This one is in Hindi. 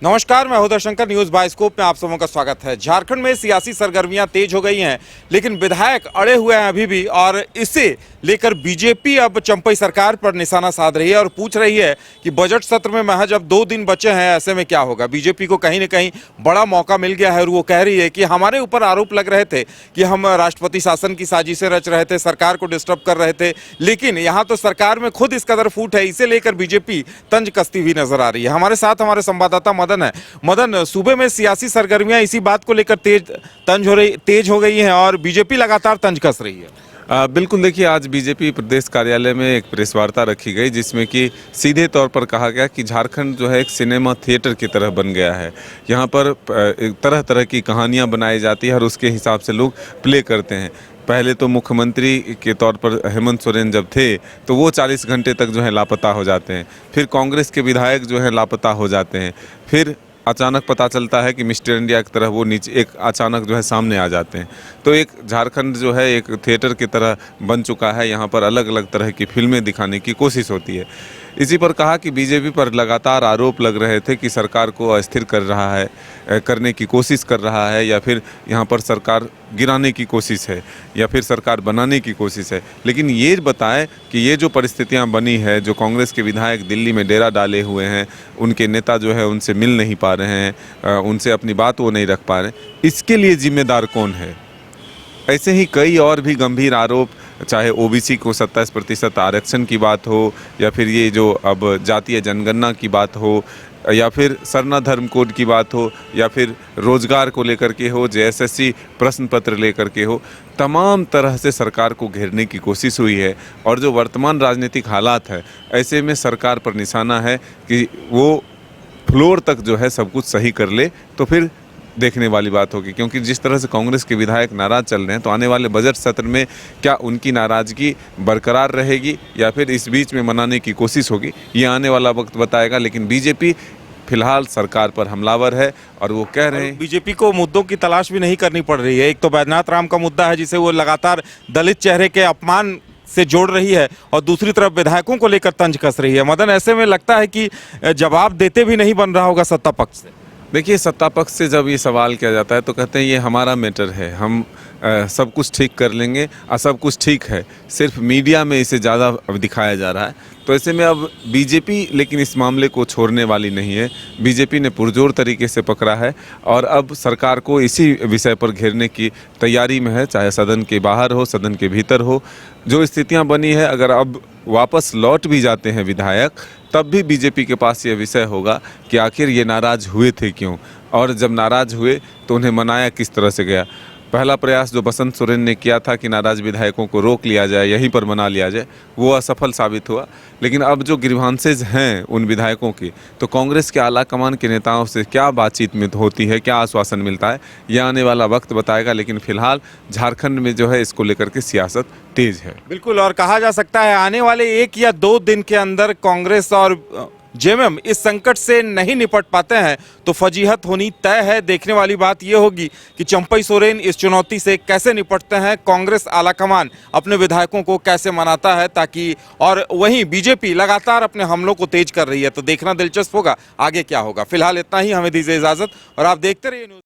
नमस्कार, मैं हूं शंकर। न्यूज बाइस्कोप में आप सबों का स्वागत है। झारखंड में सियासी सरगर्मियां तेज हो गई हैं, लेकिन विधायक अड़े हुए हैं अभी भी, और इसे लेकर बीजेपी अब चंपई सरकार पर निशाना साध रही है और पूछ रही है कि बजट सत्र में महज अब 2 दिन बचे हैं, ऐसे में क्या होगा। बीजेपी को कहीं न कहीं बड़ा मौका मिल गया है और वो कह रही है कि हमारे ऊपर आरोप लग रहे थे कि हम राष्ट्रपति शासन की साजिशें रच रहे थे, सरकार को डिस्टर्ब कर रहे थे, लेकिन यहाँ तो सरकार में खुद इस कदर फूट है, इसे लेकर बीजेपी तंज कसती हुई नजर आ रही है। हमारे साथ हमारे संवाददाता मदन है। मदन, सूबे में सियासी सरगर्मियां इसी बात को लेकर तेज हो गई हैं और बीजेपी लगातार तंज कस रही है। बिल्कुल, देखिए, आज बीजेपी प्रदेश कार्यालय में एक प्रेस वार्ता रखी गई जिसमें कि सीधे तौर पर कहा गया कि झारखंड जो है एक सिनेमा थिएटर की तरह बन गया है। यहाँ पर तरह तरह की कहानियाँ बनाई जाती है और उसके हिसाब से लोग प्ले करते हैं। पहले तो मुख्यमंत्री के तौर पर हेमंत सोरेन जब थे तो वो 40 घंटे तक जो है लापता हो जाते हैं, फिर कांग्रेस के विधायक जो है लापता हो जाते हैं, फिर अचानक पता चलता है कि मिस्टर इंडिया की तरह वो नीचे एक अचानक जो है सामने आ जाते हैं। तो एक झारखंड जो है एक थिएटर की तरह बन चुका है। यहाँ पर अलग अलग तरह की फिल्में दिखाने की कोशिश होती है। इसी पर कहा कि बीजेपी पर लगातार आरोप लग रहे थे कि सरकार को अस्थिर कर रहा है, करने की कोशिश कर रहा है, या फिर यहाँ पर सरकार गिराने की कोशिश है या फिर सरकार बनाने की कोशिश है। लेकिन ये बताएं कि ये जो परिस्थितियाँ बनी है, जो कांग्रेस के विधायक दिल्ली में डेरा डाले हुए हैं, उनके नेता जो है उनसे मिल नहीं पा रहे हैं, उनसे अपनी बात वो नहीं रख पा रहे, इसके लिए जिम्मेदार कौन है। ऐसे ही कई और भी गंभीर आरोप, चाहे ओबीसी को 27% आरक्षण की बात हो, या फिर ये जो अब जातीय जनगणना की बात हो, या फिर सरना धर्म कोड की बात हो, या फिर रोजगार को लेकर के हो, जेएसएससी प्रश्न पत्र लेकर के हो, तमाम तरह से सरकार को घेरने की कोशिश हुई है। और जो वर्तमान राजनीतिक हालात है, ऐसे में सरकार पर निशाना है कि वो फ्लोर तक जो है सब कुछ सही कर ले, तो फिर देखने वाली बात होगी। क्योंकि जिस तरह से कांग्रेस के विधायक नाराज चल रहे हैं, तो आने वाले बजट सत्र में क्या उनकी नाराजगी बरकरार रहेगी या फिर इस बीच में मनाने की कोशिश होगी, ये आने वाला वक्त बताएगा। लेकिन बीजेपी फिलहाल सरकार पर हमलावर है और वो कह रहे हैं बीजेपी को मुद्दों की तलाश भी नहीं करनी पड़ रही है। एक तो बैद्यनाथ राम का मुद्दा है जिसे वो लगातार दलित चेहरे के अपमान से जोड़ रही है, और दूसरी तरफ विधायकों को लेकर तंज कस रही है। मदन, ऐसे में लगता है कि जवाब देते भी नहीं बन रहा होगा सत्ता पक्ष से। देखिए, सत्ता पक्ष से जब ये सवाल किया जाता है तो कहते हैं ये हमारा मैटर है, हम सब कुछ ठीक कर लेंगे, सब कुछ ठीक है। सिर्फ मीडिया में इसे ज़्यादा दिखाया जा रहा है। तो ऐसे में अब बीजेपी लेकिन इस मामले को छोड़ने वाली नहीं है। बीजेपी ने पुरजोर तरीके से पकड़ा है और अब सरकार को इसी विषय पर घेरने की तैयारी में है, चाहे सदन के बाहर हो, सदन के भीतर हो। जो स्थितियां बनी है, अगर अब वापस लौट भी जाते हैं विधायक, तब भी बीजेपी के पास ये विषय होगा कि आखिर ये नाराज़ हुए थे क्यों, और जब नाराज़ हुए तो उन्हें मनाया किस तरह से गया। पहला प्रयास जो बसंत सोरेन ने किया था कि नाराज विधायकों को रोक लिया जाए, यहीं पर मना लिया जाए, वो असफल साबित हुआ। लेकिन अब जो ग्रीवांसेज हैं उन विधायकों की, तो कांग्रेस के आला कमान के नेताओं से क्या बातचीत में होती है, क्या आश्वासन मिलता है, यह आने वाला वक्त बताएगा। लेकिन फिलहाल झारखंड में जो है इसको लेकर के सियासत तेज है। बिल्कुल, और कहा जा सकता है आने वाले 1 या 2 दिन के अंदर कांग्रेस और जेएमएम इस संकट से नहीं निपट पाते हैं तो फजीहत होनी तय है। देखने वाली बात यह होगी कि चंपई सोरेन इस चुनौती से कैसे निपटते हैं, कांग्रेस आलाकमान अपने विधायकों को कैसे मनाता है, ताकि, और वहीं बीजेपी लगातार अपने हमलों को तेज कर रही है। तो देखना दिलचस्प होगा आगे क्या होगा। फिलहाल इतना ही, हमें दीजिए इजाजत और आप देखते रहिए न्यूज़।